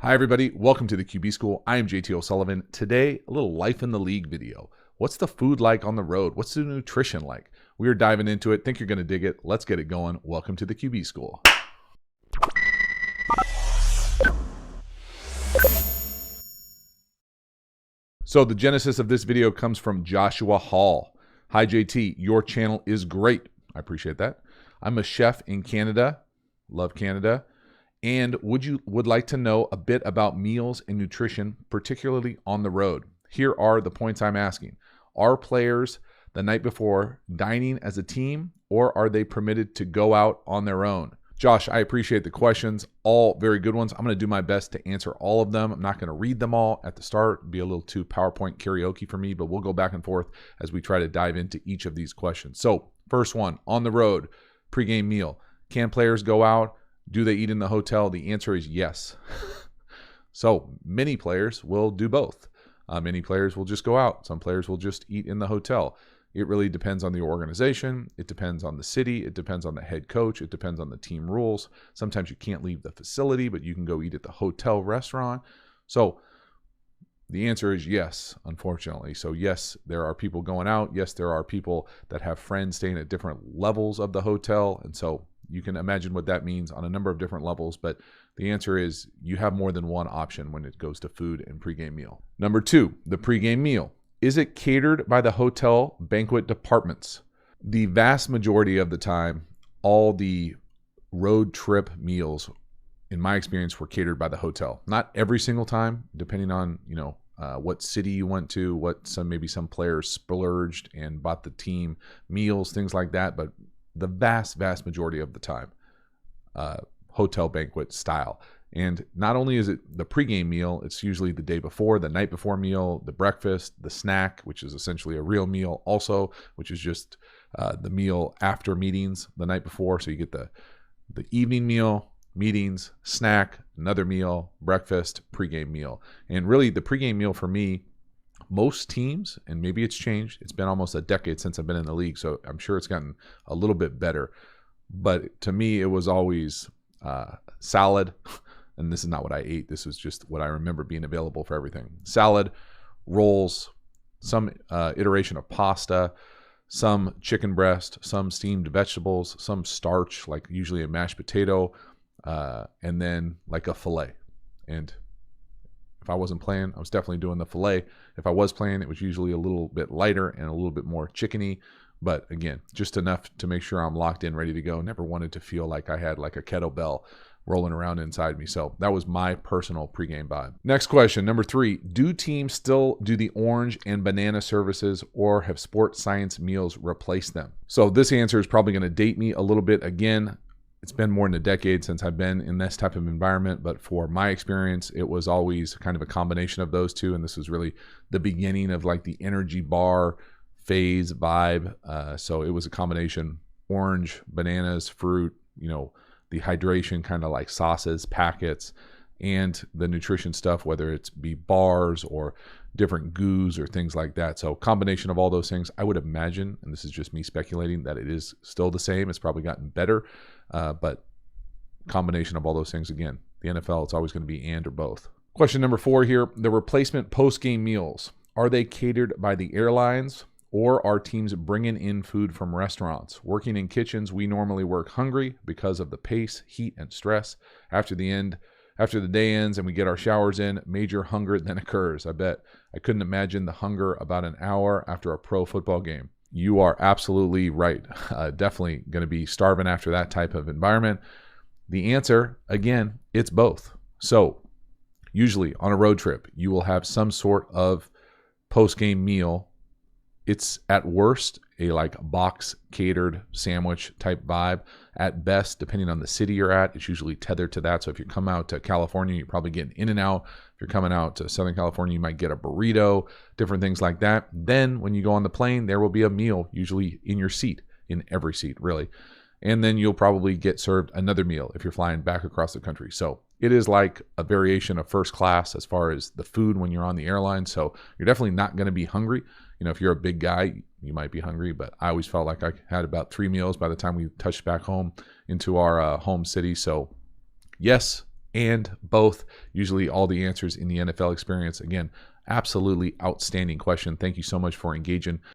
Hi everybody, welcome to the QB School. I am JT O'Sullivan. Today, a little life in the league video. What's the food like on the road? What's the nutrition like? We are diving into it. Think you're going to dig it. Let's get it going. Welcome to the QB School. So the genesis of this video comes from Joshua Hall. Hi JT, your channel is great. I appreciate that. I'm a chef in Canada. Love Canada. And would like to know a bit about meals and nutrition, particularly on the road. Here are the points I'm asking. Are players the night before dining as a team, or are they permitted to go out on their own? Josh, I appreciate the questions. All very good ones. I'm going to do my best to answer all of them. I'm not going to read them all at the start. It'd be a little too PowerPoint karaoke for me, but we'll go back and forth as we try to dive into each of these questions. So first one, on the road, pregame meal. Can players go out? Do they eat in the hotel? The answer is yes. So many players will do both. Many players will just go out. Some players will just eat in the hotel. It really depends on the organization. It depends on the city. It depends on the head coach. It depends on the team rules. Sometimes you can't leave the facility, but you can go eat at the hotel restaurant. So the answer is yes, unfortunately. So yes, there are people going out. Yes, there are people that have friends staying at different levels of the hotel. And so you can imagine what that means on a number of different levels, but the answer is you have more than one option when it goes to food and pregame meal. Number two, the pregame meal. Is it catered by the hotel banquet departments? The vast majority of the time, all the road trip meals, in my experience, were catered by the hotel. Not every single time, depending on, what city you went to, maybe some players splurged and bought the team meals, things like that, but the vast majority of the time, hotel banquet style. And not only is it the pregame meal, it's usually the day before, the night before meal, the breakfast, the snack, which is essentially a real meal also, which is just the meal after meetings the night before. So you get the evening meal, meetings, snack, another meal, breakfast, pregame meal. And really the pregame meal for me, most teams, and maybe it's changed, it's been almost a decade since I've been in the league, so I'm sure it's gotten a little bit better. But to me, it was always salad, and this is not what I ate. This was just what I remember being available for everything. Salad, rolls, some iteration of pasta, some chicken breast, some steamed vegetables, some starch, like usually a mashed potato, and then like a filet. And if I wasn't playing, I was definitely doing the filet. If I was playing, it was usually a little bit lighter and a little bit more chickeny. But again, just enough to make sure I'm locked in, ready to go. Never wanted to feel like I had like a kettlebell rolling around inside me. So that was my personal pregame vibe. Next question, number three. Do teams still do the orange and banana services, or have sports science meals replaced them? So this answer is probably going to date me a little bit. Again, it's been more than a decade since I've been in this type of environment, but for my experience, it was always kind of a combination of those two. And this was really the beginning of like the energy bar phase vibe. So it was a combination: orange, bananas, fruit, the hydration, kind of like sauces, packets, and the nutrition stuff, whether it's be bars or different goos or things like that. So combination of all those things, I would imagine, and this is just me speculating, that it is still the same. It's probably gotten better, but combination of all those things. Again, the NFL, it's always going to be and or both. Question number four here, the replacement post-game meals. Are they catered by the airlines, or are teams bringing in food from restaurants? Working in kitchens, we normally work hungry because of the pace, heat, and stress. After the day ends and we get our showers in, major hunger then occurs. I bet I couldn't imagine the hunger about an hour after a pro football game. You are absolutely right. Definitely going to be starving after that type of environment. The answer, again, it's both. So usually on a road trip, you will have some sort of post-game meal. It's at worst a like box catered sandwich type vibe. At best, depending on the city you're at, it's usually tethered to that. So if you come out to California, you're probably getting In-N-Out. If you're coming out to Southern California, you might get a burrito, different things like that. Then when you go on the plane, there will be a meal usually in your seat, in every seat really. And then you'll probably get served another meal if you're flying back across the country. So it is like a variation of first class as far as the food when you're on the airline. So you're definitely not going to be hungry. If you're a big guy, you might be hungry, but I always felt like I had about 3 meals by the time we touched back home into our home city. So yes, and both, usually all the answers in the NFL experience. Again, absolutely outstanding question. Thank you so much for engaging.